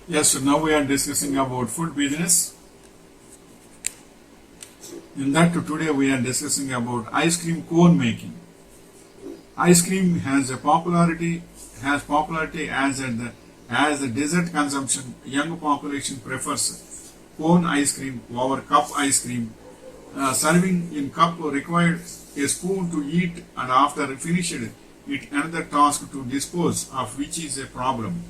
Yes, so now we are discussing about food business. In that today we are discussing about ice cream cone making. Ice cream has popularity as the dessert consumption. Young population prefers cone ice cream over cup ice cream. Serving in cup required a spoon to eat, and after finished it another task to dispose of, which is a problem.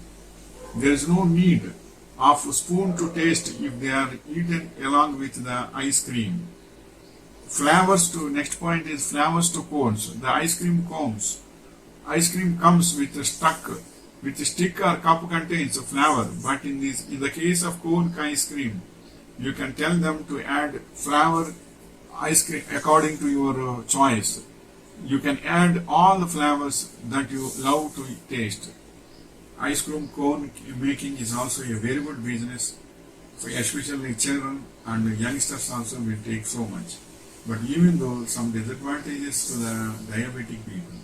There is no need of spoon to taste if they are eaten along with the ice cream. Flavors to next point is flavors to cones. The ice cream cones. Ice cream comes with a stick or cup contains flavor, but in the case of cone ice cream, you can tell them to add flavor ice cream according to your choice. You can add all the flavors that you love to taste. Ice cream cone making is also a very good business, for especially children and youngsters also will take so much. But even though some disadvantages to the diabetic people,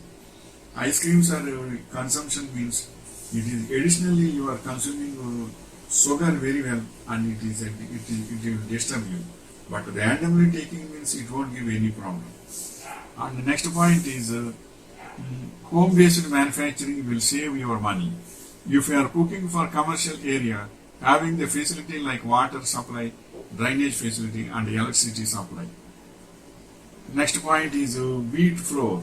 ice creams are consumption means it is additionally you are consuming sugar very well, and it will disturb you. But randomly taking means it won't give any problem. And the next point is home-based manufacturing will save your money. If you are cooking for commercial area, having the facility like water supply, drainage facility and electricity supply. Next point is wheat flour.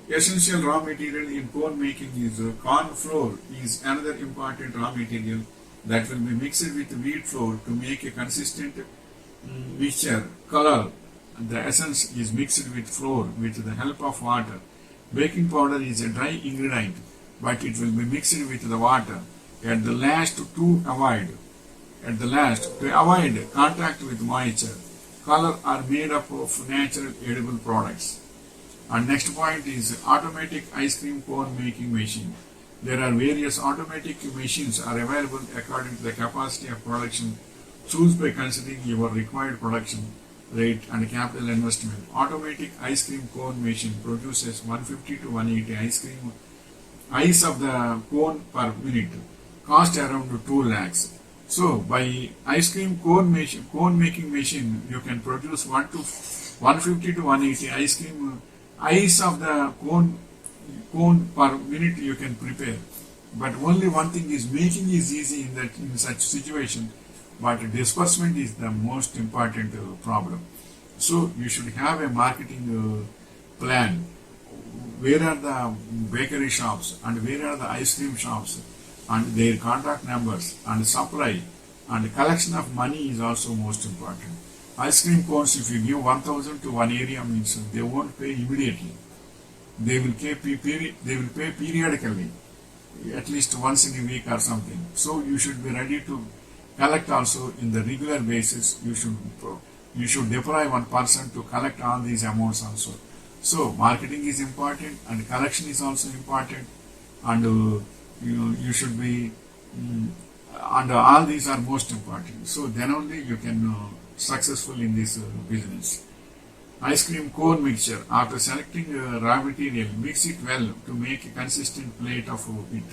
Essential raw material in cone making is corn flour is another important raw material that will be mixed with wheat flour to make a consistent mixture. Color. The essence is mixed with flour with the help of water. Baking powder is a dry ingredient, but it will be mixed with the water at the last to avoid contact with moisture. Color are made up of natural edible products. And next point is automatic ice cream cone making machine. There are various automatic machines are available according to the capacity of production. Choose by considering your required production rate and capital investment. Automatic ice cream cone machine produces 150 to 180 ice of the cone per minute. Cost around 2 lakhs. So by ice cream cone making machine, you can produce 150 to 180 ice of the cone per minute you can prepare. But only one thing is making is easy in such situation, but disbursement is the most important problem. So you should have a marketing plan. Where are the bakery shops and where are the ice cream shops and their contact numbers and supply and collection of money is also most important. Ice cream cones, if you give 1,000 to one area means they won't pay immediately. They will pay periodically, at least once in a week or something. So you should be ready to collect also in the regular basis. You should deploy one person to collect all these amounts also. So marketing is important and collection is also important, and you should be and all these are most important. So then only you can successful in this business. Ice cream cone mixture. After selecting raw material, mix it well to make a consistent plate of it.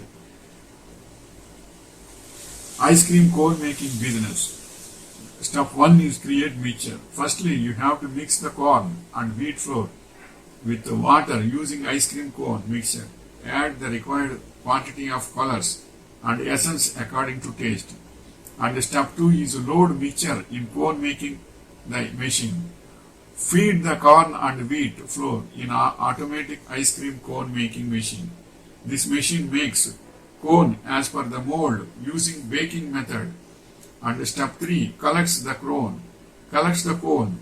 Ice cream cone making business. Step 1 is create mixture. Firstly, you have to mix the corn and wheat flour with water using ice cream cone mixture. Add the required quantity of colors and essence according to taste. And step 2 is load mixture in cone making the machine. Feed the corn and wheat flour in automatic ice cream cone making machine. This machine makes cone as per the mold using baking method. And step 3 collects the cone.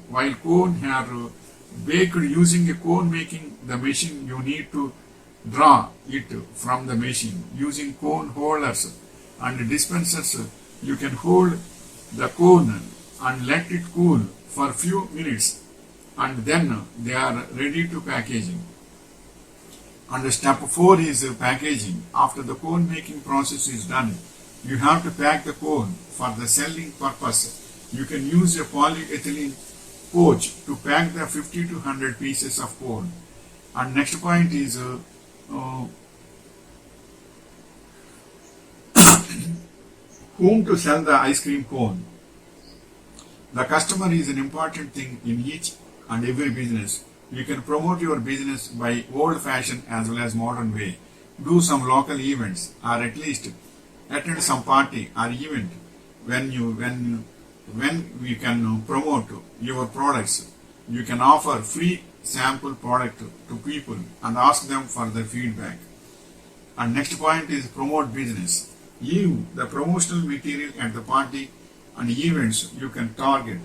While cone are baked using a cone making the machine, you need to draw it from the machine using cone holders and dispensers. You can hold the cone and let it cool for few minutes, and then they are ready to packaging. And step 4 is packaging. After the cone making process is done, you have to pack the cone for the selling purpose. You can use a polyethylene pouch to pack the 50 to 100 pieces of cone. And next point is whom to sell the ice cream cone. The customer is an important thing in each and every business. You can promote your business by old-fashioned as well as modern way. Do some local events, or at least attend some party or event when you can promote your products. You can offer free sample product to people and ask them for their feedback. And next point is promote business. Give the promotional material at the party and events. You can target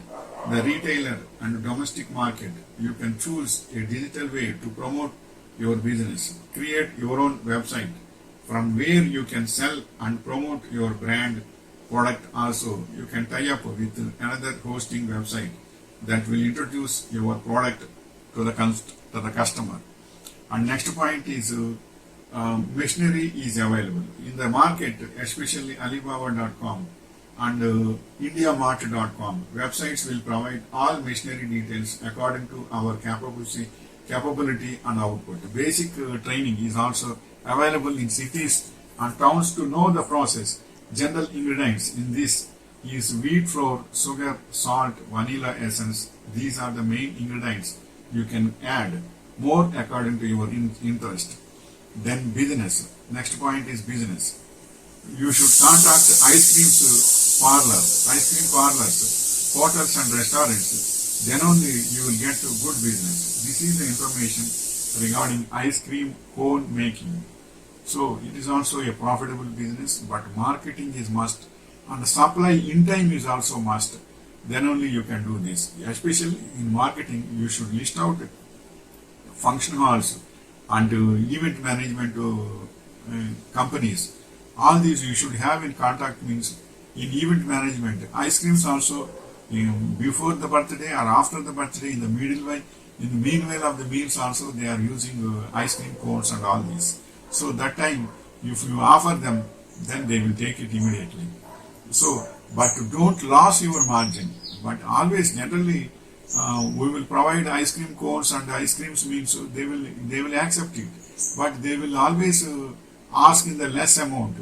the retailer and domestic market. You can choose a digital way to promote your business. Create your own website from where you can sell and promote your brand product. Also, you can tie up with another hosting website that will introduce your product to the customer. And next point is machinery is available in the market, especially Alibaba.com and IndiaMart.com. Websites will provide all machinery details according to our capability and output. Basic training is also available in cities and towns to know the process. General ingredients in this is wheat flour, sugar, salt, vanilla essence. These are the main ingredients. You can add more according to your interest. Then business. Next point is business. You should contact ice cream parlors, hotels and restaurants. Then only you will get to good business. This is the information regarding ice cream cone making. So it is also a profitable business, but marketing is must, and supply in time is also must. Then only you can do this. Especially in marketing, you should list out function halls and event management companies. All these you should have in contact. Means in event management, ice creams also before the birthday or after the birthday, in the meanwhile of the meals also they are using ice cream cones and all these. So that time, if you offer them, then they will take it immediately. So, but don't lose your margin. But always, generally, we will provide ice cream cones and ice creams means they will accept it. But they will always ask in the less amount.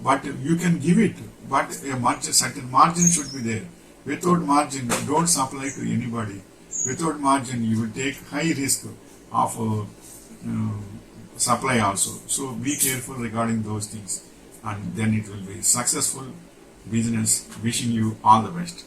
But you can give it. But a certain margin should be there. Without margin, don't supply to anybody. Without margin, you will take high risk of supply also. So be careful regarding those things, and then it will be successful business. Wishing you all the best.